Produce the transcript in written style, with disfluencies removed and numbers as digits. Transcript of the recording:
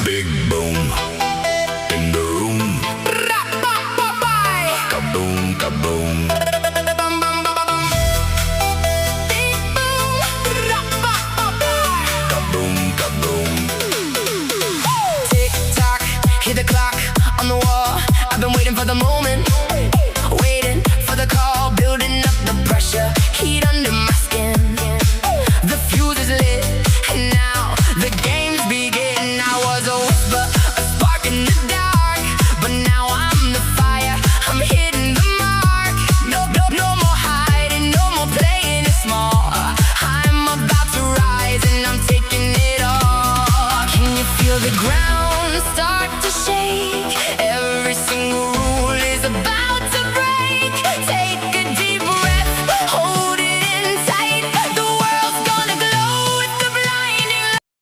Big boom in the room. Kaboom, kaboom. Kaboom, kaboom. Tick tock, hit the clock on the wall. I've been waiting for the moment, waiting for the call, building up the pressure, heat under my skin. The fuse is lit, and now the games begin. I was a whisper, a spark in the dark, but now I'm the fire, I'm hitting the mark. No more hiding, no more playing it small. I'm about to rise, and I'm taking it all. Can you feel the ground